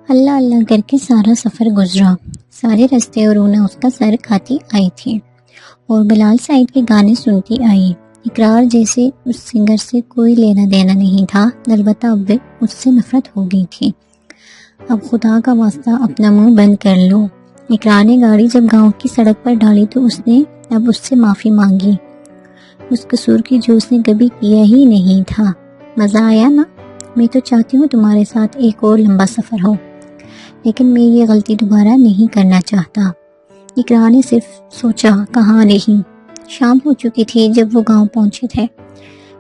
اللہ اللہ کر کے سارا سفر گزرا۔ سارے راستے ارونا اس کا سر کھاتی آئی تھی اور بلال سعید کے گانے سنتی آئی۔ اقرار جیسے اس سنگر سے کوئی لینا دینا نہیں تھا، البتہ اب اس سے نفرت ہو گئی تھی۔ اب خدا کا واسطہ اپنا منہ بند کر لو۔ اقرار نے گاڑی جب گاؤں کی سڑک پر ڈالی تو اس نے اب اس سے معافی مانگی، اس قصور کی جو اس نے کبھی کیا ہی نہیں تھا۔ مزہ آیا نا؟ میں تو چاہتی ہوں تمہارے ساتھ ایک اور لمبا سفر ہو، لیکن میں یہ غلطی دوبارہ نہیں کرنا چاہتا۔ اقرار نے صرف سوچا، کہاں نہیں۔ شام ہو چکی تھی جب وہ گاؤں پہنچے تھے۔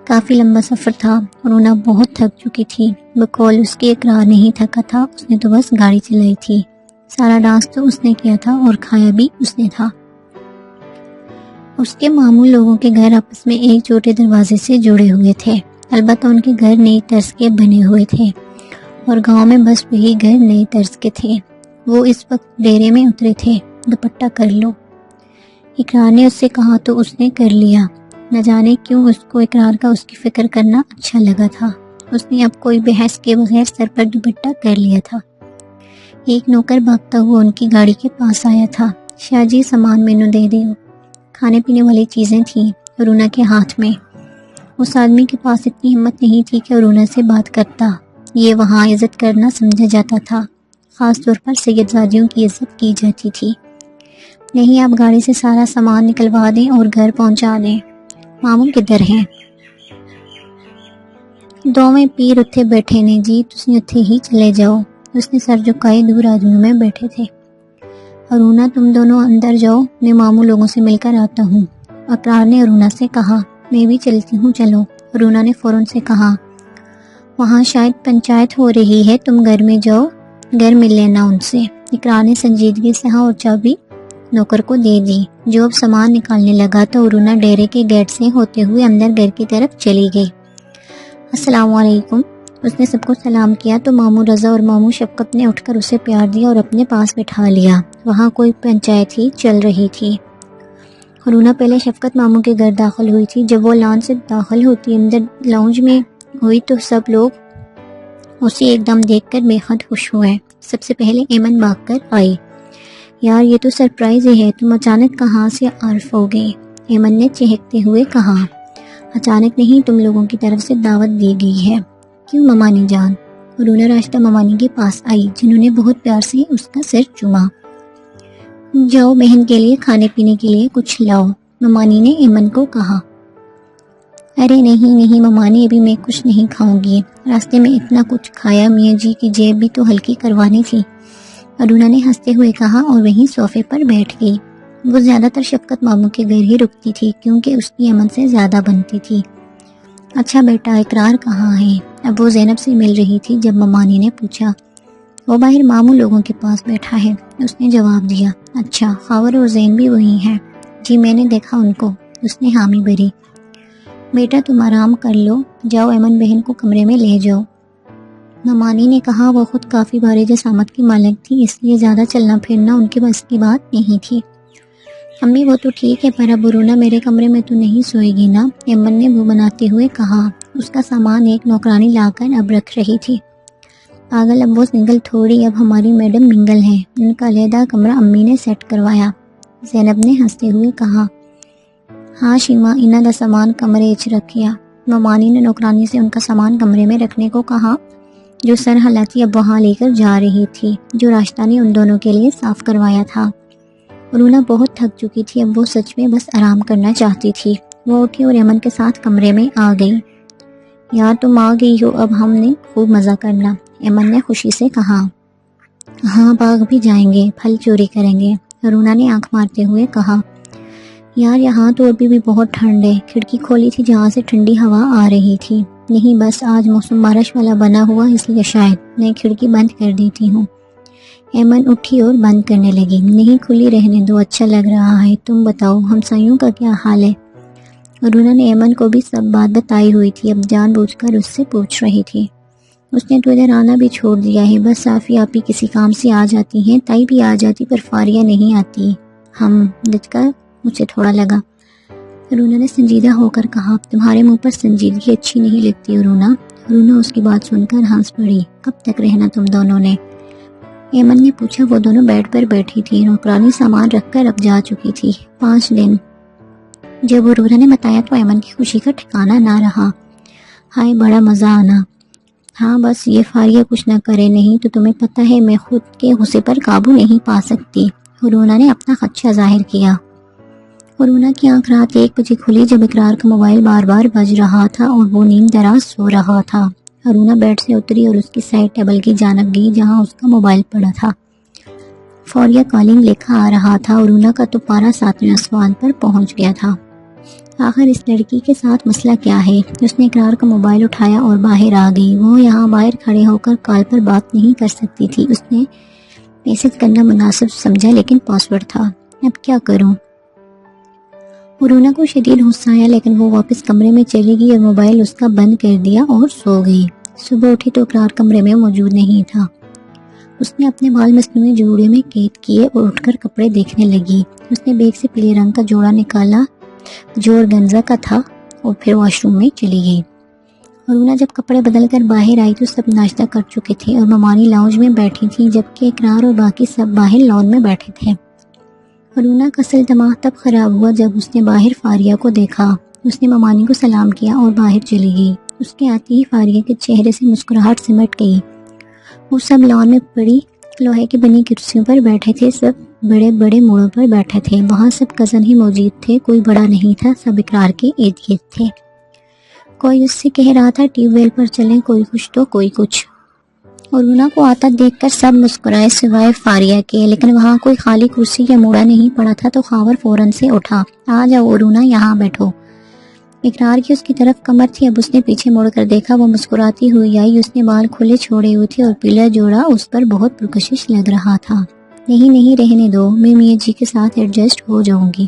کافی لمبا سفر تھا، ارونا بہت تھک چکی تھی۔ بقول اس کی اقرار نہیں تھکا تھا، اس نے تو بس گاڑی چلائی تھی۔ سارا ڈانس تو اس نے کیا تھا اور کھایا بھی اس نے تھا۔ اس کے معمول لوگوں کے گھر آپس میں ایک چھوٹے دروازے سے جڑے ہوئے تھے، البتہ ان کے گھر نئی طرز کے بنے ہوئے تھے اور گاؤں میں بس وہی گھر نئی طرز کے تھے۔ وہ اس وقت ڈیرے میں اترے تھے۔ دوپٹہ کر لو، اقرار نے اس سے کہا تو اس نے کر لیا۔ نہ جانے کیوں اس کو اقرار کا اس کی فکر کرنا اچھا لگا تھا۔ اس نے اب کوئی بحث کے بغیر سر پر دوپٹہ کر لیا تھا۔ ایک نوکر بھاگتا ہوا ان کی گاڑی کے پاس آیا تھا۔ شاہ جی سامان مینو دے دیں۔ کھانے پینے والی چیزیں تھیں ارونا کے ہاتھ میں۔ اس آدمی کے پاس اتنی ہمت نہیں تھی کہ ارونا سے بات کرتا۔ یہ وہاں عزت کرنا سمجھا جاتا تھا، خاص طور پر سید زادیوں کی عزت کی جاتی تھی۔ نہیں، آپ گاڑی سے سارا سامان نکلوا دیں اور گھر پہنچا دیں۔ ماموں کدھر ہیں؟ دوویں پیر اتھے بیٹھے نے جی، تسی اتھے ہی چلے جاؤ۔ اس نے سر جھکائے دور آدمیوں میں بیٹھے تھے۔ ارونا تم دونوں اندر جاؤ، میں ماموں لوگوں سے مل کر آتا ہوں۔ اقرار نے ارونا سے کہا، میں بھی چلتی ہوں، چلو۔ ارونا نے فوراً سے کہا، وہاں شاید پنچایت ہو رہی ہے، تم گھر میں جاؤ، گھر مل لینا ان سے۔ اقرار نے سنجیدگی سے ہاں اور چابی نوکر کو دے دی، جو اب سامان نکالنے لگا تو ارونا ڈیرے کے گیٹ سے ہوتے ہوئے اندر گھر کی طرف چلی گئی۔ السلام علیکم۔ اس نے سب کو سلام کیا تو ماموں رضا اور ماموں شفقت نے اٹھ کر اسے پیار دیا اور اپنے پاس بٹھا لیا۔ وہاں کوئی پنچایت ہی چل رہی تھی۔ ارونا پہلے شفقت ماموں کے گھر داخل ہوئی تھی۔ جب وہ لان سے داخل ہوتی اندر لاؤنج میں ہوئی تو سب لوگ اسے ایک دم دیکھ کر بے حد خوش ہوئے۔ سب سے پہلے ایمن بھاگ کر آئی۔ یار یہ تو سرپرائز ہی ہے، تم اچانک کہاں سے عارف ہو گئی؟ ایمن نے چہکتے ہوئے کہا۔ اچانک نہیں، تم لوگوں کی طرف سے دعوت دی گئی ہے۔ کیوں ممانی جان؟ ارونا راستہ ممانی کے پاس آئی، جنہوں نے بہت پیار سے اس کا سر چوما۔ جاؤ بہن کے لیے کھانے پینے کے لیے کچھ لاؤ، ممانی نے ایمن کو کہا۔ ارے نہیں ممانی، ابھی میں کچھ نہیں کھاؤں گی، راستے میں اتنا کچھ کھایا، میاں جی کی جیب بھی تو ہلکی کروانی تھی، ارونا نے ہنستے ہوئے کہا اور وہیں صوفے پر بیٹھ گئی۔ وہ زیادہ تر شفقت ماموں کے گھر ہی رکتی تھی کیونکہ اس کی ایمن سے زیادہ بنتی تھی۔ اچھا بیٹا، اقرار کہاں ہے؟ اب وہ زینب سے مل رہی تھی جب ممانی نے پوچھا۔ وہ باہر ماموں لوگوں کے پاس بیٹھا ہے، اس نے جواب دیا۔ اچھا، خاور اور زین بھی وہی ہیں؟ جی میں نے دیکھا ان کو، اس نے حامی بھری۔ بیٹا تم آرام کر لو، جاؤ ایمن بہن کو کمرے میں لے جاؤ، ممانی نے کہا۔ وہ خود کافی بھاری جسامت کی مالک تھی، اس لیے زیادہ چلنا پھرنا ان کے بس کی بات نہیں تھی۔ امی وہ تو ٹھیک ہے، پر اب ارونا میرے کمرے میں تو نہیں سوئے گی نا؟ ایمن نے منہ بناتے ہوئے کہا۔ اس کا سامان ایک نوکرانی لا کر اب رکھ رہی تھی۔ پاگل، اب وہ سنگل تھوڑی، اب ہماری میڈم منگل ہیں، ان کا علیحدہ کمرہ امی نے سیٹ کروایا، زینب نے ہنستے ہوئے کہا۔ ہاں شیما، انہاں دا سامان کمرے اچ رکھیا۔ ممانی نے نوکرانی سے ان کا سامان کمرے میں رکھنے کو کہا، جو سر ہلاتی اب وہاں لے کر جا رہی تھی، جو راستہ نے ان دونوں کے لیے صاف کروایا تھا۔ ارونا بہت تھک چکی تھی، اب وہ سچ میں بس آرام کرنا چاہتی تھی۔ وہ اٹھی اور ایمن کے ساتھ کمرے میں آ گئی۔ یار تم آ گئی ہو، اب ہم نے خوب مزہ کرنا، ایمن نے خوشی سے کہا۔ ہاں باغ بھی جائیں گے، پھل چوری کریں گے، ارونا نے آنکھ مارتے ہوئے کہا۔ یار یہاں تو ابھی بھی بہت ٹھنڈ ہے، کھڑکی کھولی تھی جہاں سے ٹھنڈی ہوا آ رہی تھی۔ نہیں بس آج موسم بارش والا بنا ہوا، اس لیے شاید میں کھڑکی بند کر دیتی ہوں۔ ایمن اٹھی اور بند کرنے لگی۔ نہیں کھلی رہنے دو، اچھا لگ رہا ہے۔ تم بتاؤ ہمسایوں کا کیا حال ہے؟ ارونا نے ایمن کو بھی سب بات بتائی ہوئی تھی، اب جان بوجھ کر اس سے پوچھ رہی تھی۔ اس نے تو ادھر آنا بھی چھوڑ دیا ہے، بس صافی آپی کسی کام سے آ جاتی ہیں، تائی بھی آ جاتی پر فاریہ نہیں آتی۔ ہم دھچکا مجھے تھوڑا لگا۔ ارونا نے سنجیدہ ہو کر کہا، تمہارے منہ پر سنجیدگی اچھی نہیں لگتی ارونا۔ ارونا اس کی بات سن کر ہنس پڑی۔ کب تک رہنا تم دونوں نے؟ ایمن نے پوچھا۔ وہ دونوں بیڈ پر بیٹھی تھی، نوکرانی سامان رکھ کر اب جا چکی تھی۔ 5 دن۔ جب عرونا نے بتایا تو ایمن کی خوشی کا ٹھکانہ نہ رہا۔ ہائے بڑا مزہ آنا۔ ہاں بس یہ فاریہ کچھ نہ کرے، نہیں تو تمہیں پتہ ہے میں خود کے غصے پر قابو نہیں پا سکتی۔ عرونا نے اپنا خدشہ ظاہر کیا۔ عرونا کی آنکھ رات 1 بجے کھلی جب اقرار کا موبائل بار بار بج رہا تھا اور وہ نیند دراز سو رہا تھا۔ عرونا بیڈ سے اتری اور اس کی سائڈ ٹیبل کی جانب گئی جہاں اس کا موبائل پڑا تھا۔ فوریہ کالنگ لکھا آ رہا تھا۔ عرونا کا تو پارا 7ویں آسمان پر پہنچ گیا تھا۔ آخر اس لڑکی کے ساتھ مسئلہ کیا ہے؟ اس نے اقرار کا موبائل اٹھایا اور باہر آ گئی۔ وہ یہاں باہر کھڑے ہو کر کال پر بات نہیں کر سکتی تھی۔ اس نے میسج کرنا مناسب سمجھا لیکن پاسورڈ تھا۔ اب کیا کروں؟ عرونا کو شدید غصہ آیا لیکن وہ واپس کمرے میں چلی گئی اور موبائل اس کا بند کر دیا اور سو گئی۔ صبح اٹھی تو اقرار کمرے میں موجود نہیں تھا۔ اس نے اپنے بال مصنوعی جوڑے میں قید کیے اور اٹھ کر کپڑے دیکھنے لگی۔ اس نے بیگ سے پیلے رنگ کا جوڑا نکالا جو organza کا تھا اور پھر واش روم میں چلی گئی۔ عرونا جب کپڑے بدل کر باہر آئی تو سب ناشتہ کر چکے تھے اور ممانی لاؤنج میں بیٹھی تھی جبکہ اقرار اور باقی سب باہر لان میں بیٹھے تھے۔ عرونا کا اصل دماغ تب خراب ہوا جب اس نے باہر فاریہ کو دیکھا۔ اس نے ممانی کو سلام کیا اور باہر چلی گئی۔ اس کے آتے ہی فاریہ کے چہرے سے مسکراہٹ سمٹ گئی۔ وہ سب لان میں پڑی لوہے کی بنی کرسیوں پر بیٹھے تھے، سب بڑے بڑے موڑوں پر بیٹھے تھے۔ وہاں سب کزن ہی موجود تھے، کوئی بڑا نہیں تھا، سب اقرار کے ارد گرد تھے۔ کوئی اس سے کہہ رہا تھا ٹیوب ویل پر چلیں، کوئی کچھ تو کوئی کچھ۔ عرونا کو آتا دیکھ کر سب مسکرائے سوائے فاریہ کے، لیکن وہاں کوئی خالی کرسی یا موڑا نہیں پڑا تھا تو خاور فوراً سے اٹھا۔ آ جاؤ عرونا، یہاں بیٹھو۔ اقرار کی اس کی طرف کمر تھی، اب اس نے پیچھے مڑ کر دیکھا، وہ مسکراتی ہوئی آئی۔ اس نے بال کھلے چھوڑے ہوئے تھے اور پیلا جوڑا اس پر بہت پرکشش لگ رہا تھا۔ نہیں نہیں رہنے دو، میں میاں جی کے ساتھ ایڈجسٹ ہو جاؤں گی۔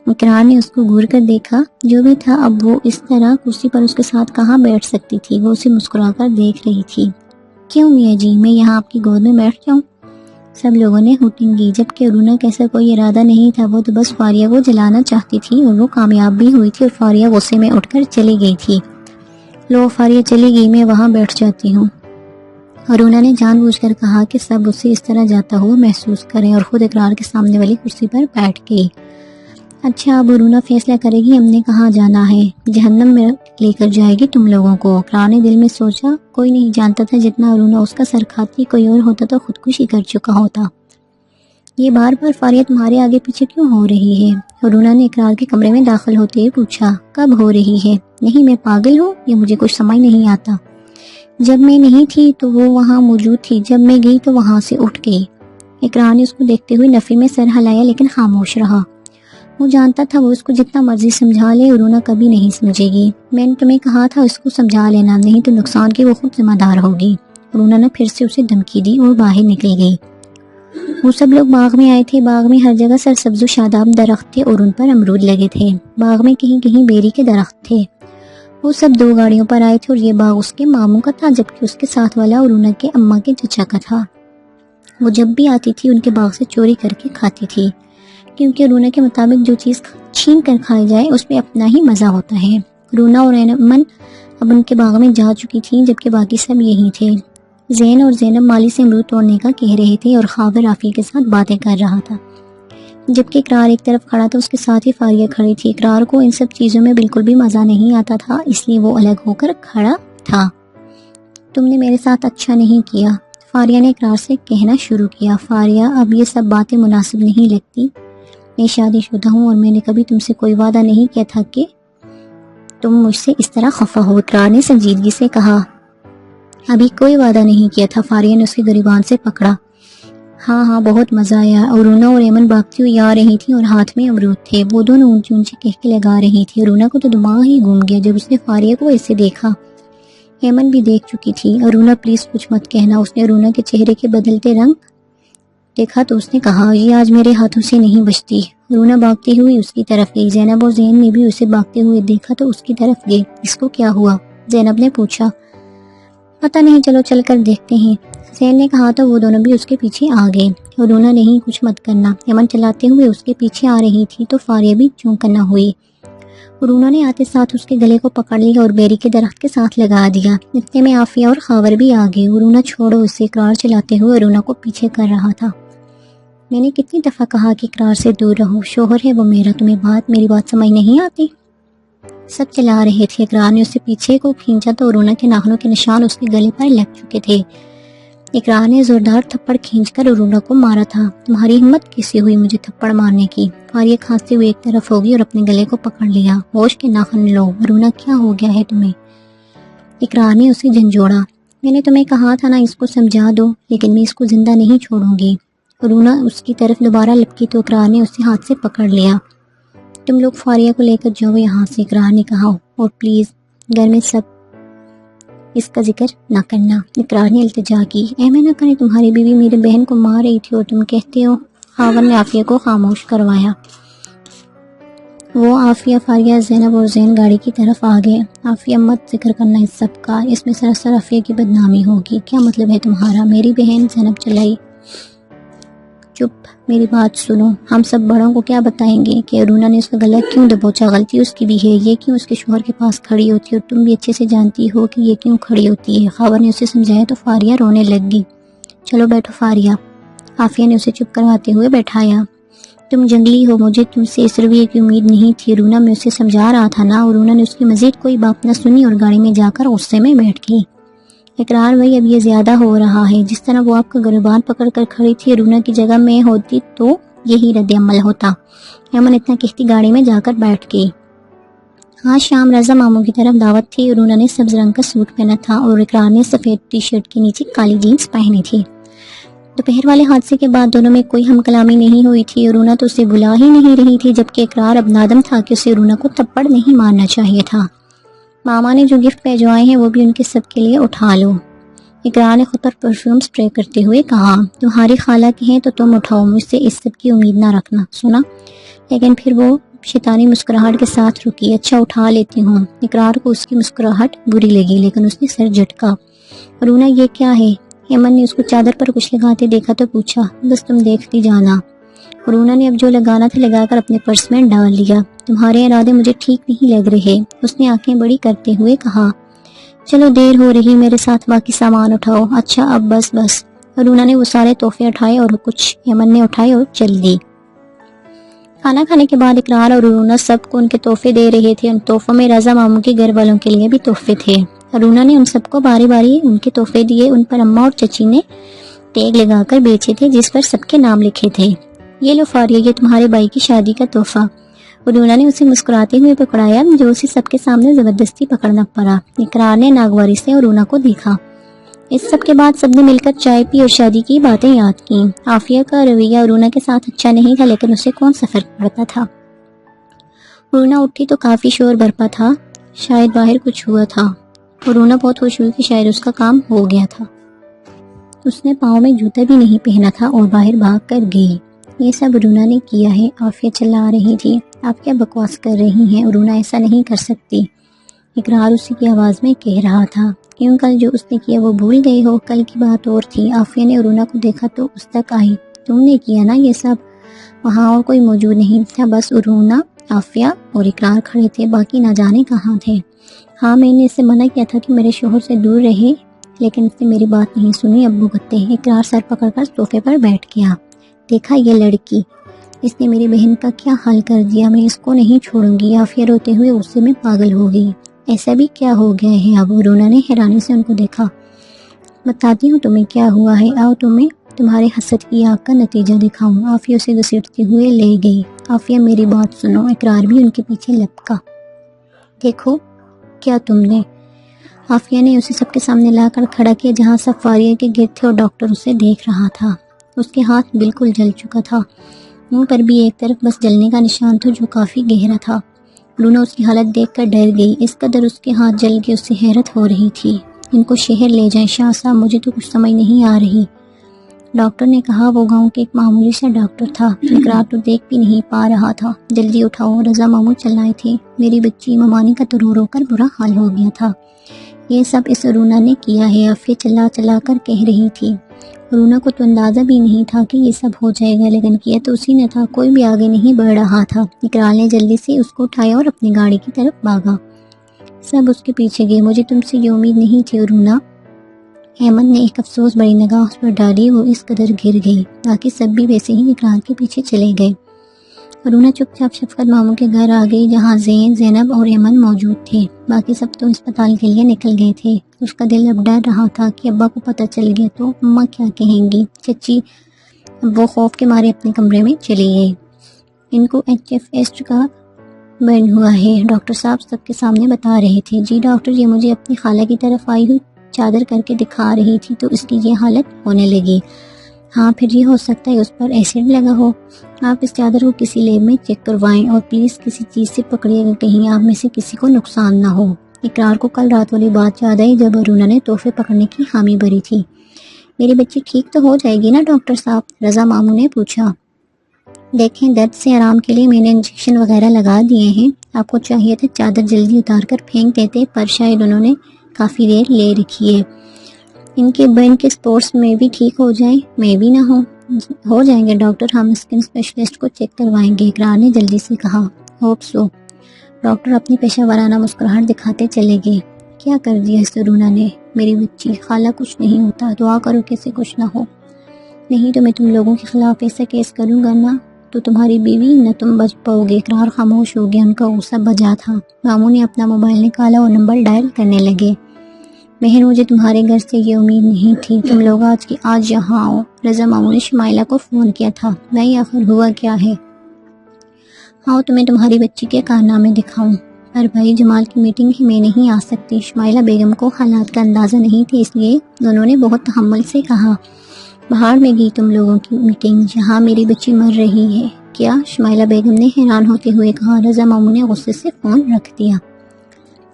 اقرار نے اس کو گھور کر دیکھا، جو بھی تھا اب وہ اس طرح کرسی پر اس کے ساتھ کہاں بیٹھ سکتی تھی۔ وہ اسے مسکرا کر دیکھ رہی تھی۔ کیوں میاں جی، میں یہاں آپ کی گود میں بیٹھ جاؤں؟ سب لوگوں نے ہوٹنگ کی، جبکہ عرونا کا ایسا کوئی ارادہ نہیں تھا، وہ تو بس فاریہ کو جلانا چاہتی تھی اور وہ کامیاب بھی ہوئی تھی اور فاریہ غصے میں اٹھ کر چلی گئی تھی۔ لو فاریہ چلی گئی، میں وہاں بیٹھ جاتی ہوں۔ عرونا نے جان بوجھ کر کہا کہ سب اسے اس طرح جاتا ہوا محسوس کریں اور خود اقرار کے سامنے والی کرسی پر بیٹھ گئی۔ اچھا اب عرونا فیصلہ کرے گی ہم نے کہاں جانا ہے، جہنم میں لے کر جائے گی تم لوگوں کو۔ اقرار نے دل میں سوچا، کوئی نہیں جانتا تھا جتنا عرونا اس کا سر کھاتی، کوئی اور ہوتا تو خودکشی کر چکا ہوتا۔ یہ بار بار فاریہ تمہارے آگے پیچھے کیوں ہو رہی ہے؟ عرونا نے اقرار کے کمرے میں داخل ہوتے ہوئے پوچھا۔ کب ہو رہی ہے؟ نہیں میں پاگل ہوں، یہ مجھے کچھ سمجھ نہیں آتا۔ جب میں نہیں تھی تو وہ وہاں موجود تھی، جب میں گئی تو وہاں سے اٹھ گئی۔ اقرار نے اس کو دیکھتے ہوئے نفی میں سر ہلایا لیکن خاموش رہا۔ وہ جانتا تھا وہ اس کو جتنا مرضی سمجھا لے عرونا کبھی نہیں سمجھے گی۔ میں نے تمہیں کہا تھا اس کو سمجھا لینا، نہیں تو نقصان کی وہ خود ذمہ دار ہوگی۔ عرونا نے پھر سے اسے دھمکی دی اور باہر نکل گئی۔ وہ سب لوگ باغ میں آئے تھے۔ باغ میں ہر جگہ سرسبز و شاداب درخت تھے اور ان پر امرود لگے تھے۔ باغ میں کہیں کہیں بیری کے درخت تھے۔ وہ سب 2 گاڑیوں پر آئے تھے اور یہ باغ اس کے ماموں کا تھا جبکہ اس کے ساتھ والا عرونا کے اماں کے چچا کا تھا۔ وہ جب بھی آتی تھی ان کے باغ سے چوری کر کے کھاتی تھی، کیونکہ عرونا کے مطابق جو چیز چھین کر کھائی جائے اس میں اپنا ہی مزہ ہوتا ہے۔ عرونا اور ایمن اب ان کے باغ میں جا چکی تھیں جبکہ باقی سب یہی تھے۔ زین اور زینب مالی سے امرود توڑنے کا کہہ رہے تھے اور خاور رافی کے ساتھ باتیں کر رہا تھا، جبکہ اقرار ایک طرف کھڑا تھا، اس کے ساتھ ہی فاریہ کھڑی تھی۔ اقرار کو ان سب چیزوں میں بالکل بھی مزہ نہیں آتا تھا، اس لیے وہ الگ ہو کر کھڑا تھا۔ تم نے میرے ساتھ اچھا نہیں کیا، فاریہ نے اقرار سے کہنا شروع کیا۔ فاریہ اب یہ سب باتیں مناسب نہیں لگتی، میں شادی شدہ ہوں اور میں نے کبھی تم سے کوئی وعدہ نہیں کیا تھا کہ تم مجھ سے اس طرح خفا ہو، اقرار نے سنجیدگی سے کہا۔ ابھی کوئی وعدہ نہیں کیا تھا، فاریہ نے اس کے گریبان سے پکڑا۔ ہاں بہت مزہ آیا۔ عرونا اور ایمن بھاگتی ہوئی آ رہی تھی اور ہاتھ میں امرود تھے، وہ دونوں اونچے اونچے کہکے لگا رہی تھی۔ عرونا کو تو دماغ ہی گھوم گیا جب اس نے فاریہ کو ایسے دیکھا۔ ایمن بھی دیکھ چکی تھی۔ عرونا پلیز کچھ مت کہنا، اس نے عرونا کے چہرے کے بدلتے رنگ دیکھا تو اس نے کہا، یہ آج میرے ہاتھوں سے نہیں بچتی۔ عرونا بھاگتی ہوئی اس کی طرف گئی۔ زینب اور زین نے بھی اسے بھاگتے ہوئے دیکھا تو اس کی طرف گئے۔ اس کو کیا ہوا؟ زینب نے پوچھا۔ پتہ نہیں، چلو چل کر دیکھتے ہیں، زین نے کہا تو وہ دونوں بھی اس کے پیچھے آ گئے۔ عرونا نہیں کچھ مت کرنا، ایمن چلاتے ہوئے اس کے پیچھے آ رہی تھی تو فاریہ بھی چونکنا ہوئی۔ رونا نے آتے ساتھ اس کے گلے کو پکڑ لیا اور بیری کے درخت کے ساتھ لگا دیا۔ اتنے میں عافیہ اور خاور بھی آ گئے۔ رونا چھوڑو اسے، اقرار چلاتے ہوئے رونا کو پیچھے کر رہا تھا۔ میں نے کتنی دفعہ کہا کہ اقرار سے دور رہو، شوہر ہے وہ میرا، تمہیں میری بات سمجھ نہیں آتی؟ سب چلا رہے تھے۔ اقرار نے اسے پیچھے کو کھینچا تو رونا کے ناخنوں کے نشان اس کے گلے پر لگ چکے تھے۔ اقرار نے زوردار تھپڑ کھینچ کر رونا کو مارا تھا۔ تمہاری ہمت کیسے ہوئی مجھے تھپڑ مارنے کی؟ فاریہ کھانستے ہوئے ایک طرف ہوگی اور اپنے گلے کو پکڑ لیا۔ ہوش کے ناخن لو، رونا کیا ہو گیا ہے تمہیں؟ اقرار نے اسے جھنجھوڑا۔ میں نے تمہیں کہا تھا نا اس کو سمجھا دو، لیکن میں اس کو زندہ نہیں چھوڑوں گی۔ رونا اس کی طرف دوبارہ لپکی تو اقرار نے اسے ہاتھ سے پکڑ لیا۔ تم لوگ فاریہ کو لے کر جاؤ یہاں سے، اقرار نے کہا، اور پلیز گھر میں سب اس کا ذکر نہ کرنا۔ اقرار نے التجا کی، میں نہ کریں، تمہاری بیوی میری بہن کو مار رہی تھی اور تم کہتے ہو؟ خاور نے عافیہ کو خاموش کروایا۔ وہ عافیہ، فاریہ، زینب اور زین گاڑی کی طرف آ گئے۔ عافیہ مت ذکر کرنا اس سب کا، اس میں سراسر عافیہ کی بدنامی ہوگی۔ کیا مطلب ہے تمہارا؟ میری بہن زینب چلائی۔ چپ، میری بات سنو، ہم سب بڑوں کو کیا بتائیں گے کہ رونا نے اس کا گلا کیوں دبوچا؟ غلطی اس کی بھی ہے، یہ کیوں اس کے شوہر کے پاس کھڑی ہوتی ہے، اور تم بھی اچھے سے جانتی ہو کہ یہ کیوں کھڑی ہوتی ہے۔ خاور نے اسے سمجھایا تو فاریہ رونے لگ گئی۔ چلو بیٹھو فاریہ، عافیہ نے اسے چپ کرواتے ہوئے بیٹھایا۔ تم جنگلی ہو، مجھے تم سے اس رویے کی امید نہیں تھی۔ رونا میں اسے سمجھا رہا تھا نا، اور رونا نے اس کی مزید کوئی بات نہ سنی اور گاڑی میں جا کر غصے میں بیٹھ گئی۔ اقرار بھائی، اب یہ زیادہ ہو رہا ہے، جس طرح وہ آپ کا گریبان پکڑ کر کھڑی تھی، رونا کی جگہ میں ہوتی تو یہی رد عمل ہوتا۔ ایمن اتنا کہتی گاڑی میں جا کر بیٹھ گئی۔ آج شام رضا ماموں کی طرف دعوت تھی۔ رونا نے سبز رنگ کا سوٹ پہنا تھا اور اقرار نے سفید ٹی شرٹ کے نیچے کالی جینس پہنی تھی۔ دوپہر والے حادثے کے بعد دونوں میں کوئی ہم کلامی نہیں ہوئی تھی، اور رونا تو اسے بلا ہی نہیں رہی تھی، جبکہ اقرار اب نادم تھا کہ اسے رونا کو تھپڑ نہیں مارنا چاہیے تھا۔ ماما نے جو گفٹ بھیجوائے ہیں وہ بھی ان کے سب کے لیے اٹھا لو، اقرار نے خود پر پرفیوم سپرے کرتے ہوئے کہا۔ تمہاری خالہ کی ہیں تو تم اٹھاؤ، مجھ سے اس سب کی امید نہ رکھنا، سنا؟ لیکن پھر وہ شیطانی مسکراہٹ کے ساتھ رکی۔ اچھا اٹھا لیتی ہوں۔ اقرار کو اس کی مسکراہٹ بری لگی، لیکن اس نے سر جھٹکا۔ رونا یہ کیا ہے؟ ایمن نے اس کو چادر پر کچھ لگاتے دیکھا تو پوچھا۔ بس تم دیکھتی جانا۔ رونا نے اب جو لگانا تھا لگا کر اپنے پرس میں ڈال لیا۔ تمہارے ارادے مجھے ٹھیک نہیں لگ رہے، اس نے آنکھیں بڑی کرتے ہوئے کہا۔ چلو دیر ہو رہی، میرے ساتھ باقی سامان اٹھاؤ۔ اچھا اب بس۔ رونا نے وہ سارے تحفے اٹھائے اور کچھ ایمن نے اٹھائے اور چل دی۔ کھانا کھانے کے بعد اقرار اور رونا سب کو ان کے تحفے دے رہے تھے۔ ان تحفوں میں رضا ماموں کے گھر والوں کے لیے بھی تحفے تھے۔ رونا نے ان سب کو باری باری ان کے تحفے دیے۔ ان پر اماں اور چچی نے ٹیگ لگا کر بیچے تھے جس پر سب کے نام لکھے تھے۔ یہ لو فاریہ، یہ تمہارے بھائی کی شادی کا تحفہ۔ رونا نے اسے مسکراتے ہوئے پکڑایا، جو اسے سب کے سامنے زبردستی پکڑنا پڑا۔ اقرار نے ناگواری سے اور رونا کو دیکھا۔ اس سب کے بعد سب نے مل کر چائے پی اور شادی کی باتیں یاد کی۔ عافیہ کا رویہ رونا کے ساتھ اچھا نہیں تھا، لیکن اسے کون سا فرق پڑتا تھا؟ رونا اٹھی تو کافی شور برپا تھا، شاید باہر کچھ ہوا تھا، اور رونا بہت خوش ہوئی کہ شاید اس کا کام ہو گیا تھا۔ اس نے پاؤں میں جوتا بھی نہیں پہنا تھا اور باہر بھاگ کر گئی۔ یہ سب رونا نے کیا ہے، عافیہ چلا رہی تھی۔ آپ کیا بکواس کر رہی ہیں، رونا ایسا نہیں کر سکتی، اقرار اسی کی آواز میں کہہ رہا تھا۔ کیوں، کل جو اس نے کیا وہ بھول گئی ہو؟ کل کی بات اور تھی۔ عافیہ نے رونا کو دیکھا تو اس تک آئی۔ تم نے کیا نا یہ سب؟ وہاں اور کوئی موجود نہیں تھا، بس رونا، عافیہ اور اقرار کھڑے تھے، باقی نہ جانے کہاں تھے۔ ہاں میں نے اسے منع کیا تھا کہ میرے شوہر سے دور رہے، لیکن اس نے میری بات نہیں سنی۔ ابو بتے ہیں۔ اقرار سر پکڑ کر صوفے پر بیٹھ گیا۔ دیکھا یہ لڑکی، اس نے میری بہن کا کیا حال کر دیا، میں اس کو نہیں چھوڑوں گی۔ عافیہ روتے ہوئے غصے میں پاگل ہو گئی۔ ایسا بھی کیا ہو گیا ہے اب؟ رونا نے حیرانی سے ان کو دیکھا۔ بتاتی ہوں تمہیں کیا ہوا ہے، آؤ تمہیں تمہارے حسد کی آگ کا نتیجہ دکھاؤں۔ عافیہ اسے گھسیٹتے ہوئے لے گئی۔ عافیہ میری بات سنو۔ اقرار بھی ان کے پیچھے لپکا۔ دیکھو کیا تم نے؟ عافیہ نے اسے سب کے سامنے لا کر کھڑا کیا، جہاں سب فاریہ کے گرد تھے اور ڈاکٹر اسے دیکھ رہا تھا۔ اس کے ہاتھ بالکل جل چکا تھا، منہ پر بھی ایک طرف بس جلنے کا نشان تھا جو کافی گہرا تھا۔ رونا اس کی حالت دیکھ کر ڈر گئی، اس قدر اس کے ہاتھ جل کے اس سے حیرت ہو رہی تھی۔ ان کو شہر لے جائیں شاہ صاحب، مجھے تو کچھ سمجھ نہیں آ رہی۔ ڈاکٹر نے کہا وہ گاؤں کے ایک معمولی سا ڈاکٹر تھا، اقرار تو دیکھ بھی نہیں پا رہا تھا۔ جلدی اٹھاؤ، رضا ماموں چلائے تھے، میری بچی ممانی کا تو رو رو کر برا حال ہو گیا تھا۔ یہ سب اس رونا نے کیا ہے، عافیہ چلا چلا کر کہہ رہی تھی۔ رونا کو تو اندازہ بھی نہیں تھا کہ یہ سب ہو جائے گا، لیکن کیا تو اسی نے تھا، کوئی بھی آگے نہیں بڑھ رہا تھا۔ اقرار نے جلدی سے اس کو اٹھایا اور اپنی گاڑی کی طرف بھاگا۔ سب اس کے پیچھے گئے۔ مجھے تم سے یہ امید نہیں تھی رونا۔ ایمن نے ایک افسوس بڑی نگاہ اس پر ڈالی، وہ اس قدر گر گئی۔ باقی سب بھی ویسے ہی اقرار کے پیچھے چلے گئے۔ رونا چپ چاپ شفقت ماموں کے گھر آ گئی، جہاں زینب اور ایمن موجود تھے۔ باقی سب تو اسپتال کے لیے نکل گئے تھے۔ اس کا دل اب ڈر رہا تھا کہ ابا کو پتہ چل گیا تو اماں کیا کہیں گی۔ چچی وہ خوف کے مارے اپنے کمرے میں چلی گئی۔ ان کو HFS کا بین ہوا ہے، ڈاکٹر صاحب سب کے سامنے بتا رہے تھے۔ جی ڈاکٹر، یہ مجھے اپنی خالہ کی طرف آئی ہوئی چادر کر کے دکھا رہی تھی تو اس کی یہ حالت ہونے لگی۔ ہاں پھر یہ ہو سکتا ہے اس پر ایسڈ لگا ہو۔ آپ اس چادر کو کسی لیب میں چیک کروائیں اور پلیز کسی چیز سے پکڑیے گا، کہیں آپ میں سے کسی کو نقصان نہ ہو۔ اقرار کو کل رات والی بات یاد آئی جب ارونا نے تحفے پکڑنے کی حامی بھری تھی۔ میری بچی ٹھیک تو ہو جائے گی نا ڈاکٹر صاحب؟ رضا ماموں نے پوچھا۔ دیکھیں درد سے آرام کے لیے میں نے انجیکشن وغیرہ لگا دیے ہیں، آپ کو چاہیے تھا چادر جلدی اتار کر پھینک دیتے، پر شاید انہوں نے کافی دیر لے رکھی ہے۔ ان کے برن کے سپورٹس میں بھی ٹھیک ہو جائیں، میں بھی نہ ہو جائیں گے ڈاکٹر، ہم اسکن اسپیشلسٹ کو چیک کروائیں گے، اقرار نے جلدی سے کہا۔ Hope so. ڈاکٹر اپنی پیشہ ورانہ مسکراہٹ دکھاتے چلے گئے۔ کیا کر دیا اس رونا نے؟ میری بچی، خالہ کچھ نہیں ہوتا، دعا کرو کیسے کچھ نہ ہو، نہیں تو میں تم لوگوں کے خلاف ایسا کیس کروں گا نا تو تمہاری بیوی نہ تم بچ پاؤ گے۔ اقرار خاموش ہو گیا، ان کا غصہ بجا تھا۔ ماموں نے اپنا موبائل نکالا اور نمبر ڈائل کرنے لگے۔ مہر، مجھے تمہارے گھر سے یہ امید نہیں تھی، تم لوگ آج یہاں آؤ۔ رضا ماموں نے شمائلہ کو فون کیا تھا۔ نہیں، آخر ہوا کیا ہے؟ آؤ تمہیں تمہاری بچی کے کارنامے دکھاؤں۔ پر بھائی جمال کی میٹنگ ہے، میں نہیں آ سکتی۔ شمائلہ بیگم کو حالات کا اندازہ نہیں تھی، اس لیے دونوں نے بہت تحمل سے کہا۔ باہر میں گئی تم لوگوں کی میٹنگ جہاں میری بچی مر رہی ہے کیا؟ شمائلہ بیگم نے حیران ہوتے ہوئے کہا۔ رضا ماموں نے غصے سے فون رکھ دیا۔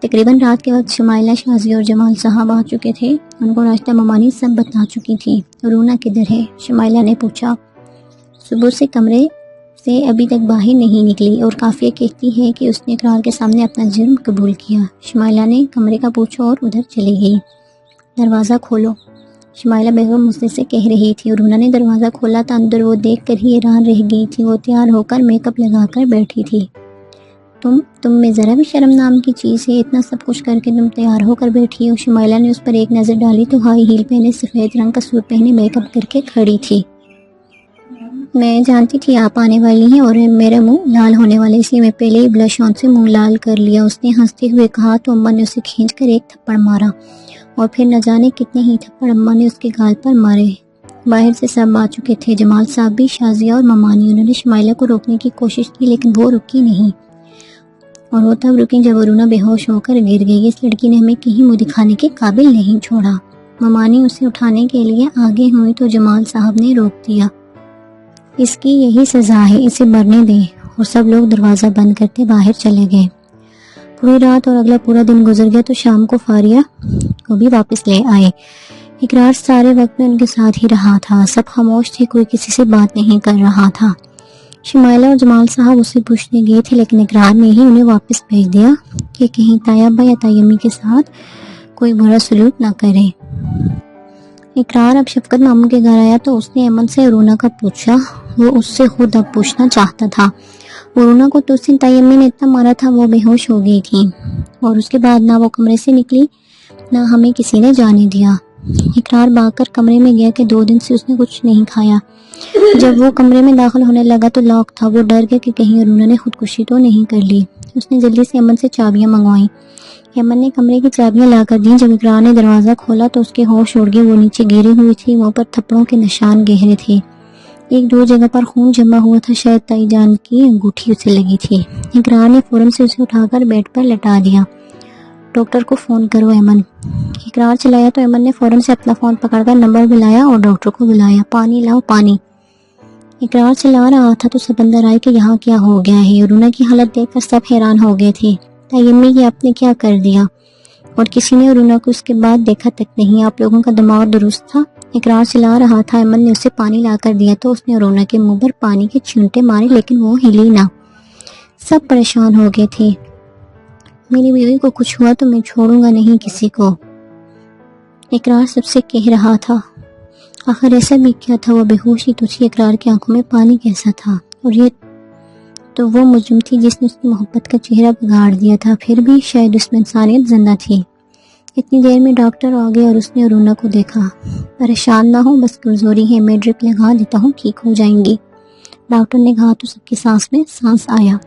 تقریباً رات کے وقت شمائلہ، شازیہ اور جمال صاحب آ چکے تھے۔ ان کو راستہ ممانی سب بتا چکی تھی۔ رونا کدھر ہے؟ شمائلہ نے پوچھا۔ صبح سے کمرے سے ابھی تک باہر نہیں نکلی اور کافیہ کہتی ہے کہ اس نے اقرار کے سامنے اپنا جرم قبول کیا۔ شمائلہ نے کمرے کا پوچھا اور ادھر چلی گئی۔ دروازہ کھولو، شمائلہ بیگم غصے سے کہہ رہی تھی۔ رونا نے دروازہ کھولا تو اندر وہ دیکھ کر ہی حیران رہ گئی تھی۔ وہ تیار ہو کر میک اپ لگا کر بیٹھی تھی۔ تم میں ذرا بھی شرم نام کی چیز ہے؟ اتنا سب کچھ کر کے تم تیار ہو کر بیٹھی ہو؟ شمائلہ نے اس پر ایک نظر ڈالی تو ہائی ہیل پہنے، سفید رنگ کا سوٹ پہنے میک اپ کر کے کھڑی تھی۔ میں جانتی تھی آپ آنے والی ہیں اور میرا منہ لال ہونے والا، اس لیے میں پہلے ہی بلش آن سے منہ لال کر لیا، اس نے ہنستے ہوئے کہا تو اماں نے اسے کھینچ کر ایک تھپڑ مارا اور پھر نہ جانے کتنے ہی تھپڑ اماں نے اس کے گال پر مارے۔ باہر سے سب آ چکے تھے، جمال صاحب بھی، شازیہ اور ممانی۔ انہوں نے شمائلہ کو روکنے کی کوشش کی لیکن وہ رکی نہیں، اور وہ تب رکی جب رونا بے ہوش ہو کر گر گئی۔ اس لڑکی نے ہمیں کہیں منہ دکھانے کے قابل نہیں چھوڑا۔ ممانی اسے اٹھانے کے لیے آگے ہوئی تو جمال صاحب نے روک دیا۔ اس کی یہی سزا ہے، اسے مرنے دیں، اور سب لوگ دروازہ بند کرتے باہر چلے گئے۔ پوری رات اور اگلا پورا دن گزر گیا تو شام کو فاریہ کو بھی واپس لے آئے۔ اقرار سارے وقت میں ان کے ساتھ ہی رہا تھا، سب خاموش تھے، کوئی کسی سے بات نہیں کر رہا تھا۔ شمائلہ اور جمال صاحب اسے پوچھنے گئے تھے لیکن اقرار نے ہی انہیں واپس بھیج دیا کہ کہیں طیبہ یا تیمی کے ساتھ کوئی برا سلوک نہ کرے۔ اقرار اب شفقت ماموں کے گھر آیا تو اس نے ایمن سے رونا کا پوچھا، وہ اس سے خود اب پوچھنا چاہتا تھا۔ رونا کو تو اس دن تیمی نے اتنا مارا تھا وہ بے ہوش ہو گئی تھی، اور اس کے بعد نہ وہ کمرے سے نکلی نہ ہمیں کسی نے جانے دیا۔ اقرار بھاگ کر کمرے میں گیا کہ 2 دن سے اس نے کچھ نہیں کھایا۔ جب وہ کمرے میں داخل ہونے لگا تو لاک تھا، وہ ڈر گیا کہ کہیں رونا نے خودکشی تو نہیں کر لی۔ اس نے جلدی سے ایمن سے چابیاں منگوائیں۔ ایمن نے کمرے کی چابیاں لا کر دیں۔ جب اقرار نے دروازہ کھولا تو اس کے ہوش اڑ گئے، وہ نیچے گری ہوئی تھی، منہ پر تھپڑوں کے نشان گہرے تھے، 1-2 جگہ پر خون جمع ہوا تھا، شاید تائی جان کی انگوٹھی اسے لگی تھی۔ اقرار نے فوراً سے اسے اٹھا کر بیڈ پر لٹا دیا۔ ڈاکٹر کو فون کرو ایمن۔ اقرار چلایا تو ایمن نے فوراً سے اپنا فون پکڑ کر نمبر بلایا اور ڈاکٹر کو بلایا۔ پانی لاؤ، پانی۔ اقرار چلا رہا تھا تو سب اندر آئے کہ یہاں کیا ہو گیا ہے۔ رونا کی حالت دیکھ کر سب حیران ہو گئے تھے۔ تیمی کہ آپ نے کیا کر دیا، اور کسی نے رونا کو اس کے بعد دیکھا تک نہیں، آپ لوگوں کا دماغ درست تھا؟ اقرار چلا رہا تھا، ایمن نے اسے پانی لا کر دیا تو اس نے رونا کے منہ پر پانی کے چھینٹے مارے لیکن وہ ہلی نہ۔ سب پریشان ہو گئے تھے۔ میری بیوی کو کچھ ہوا تو میں چھوڑوں گا نہیں کسی کو، اقرار سب سے کہہ رہا تھا۔ آخر ایسا بھی کیا تھا؟ وہ بے ہوشی تو تھی، اقرار کی آنکھوں میں پانی کیسا تھا؟ اور یہ تو وہ مجرم تھی جس نے اس کی محبت کا چہرہ بگاڑ دیا تھا، پھر بھی شاید اس میں انسانیت زندہ تھی۔ اتنی دیر میں ڈاکٹر آ گیا اور اس نے ارونا کو دیکھا۔ پریشان نہ ہو، بس کمزوری ہے، میں ڈرپ لگا دیتا ہوں، ٹھیک ہو جائیں گی۔ ڈاکٹر نے کہا تو سب کی سانس میں سانس آیا۔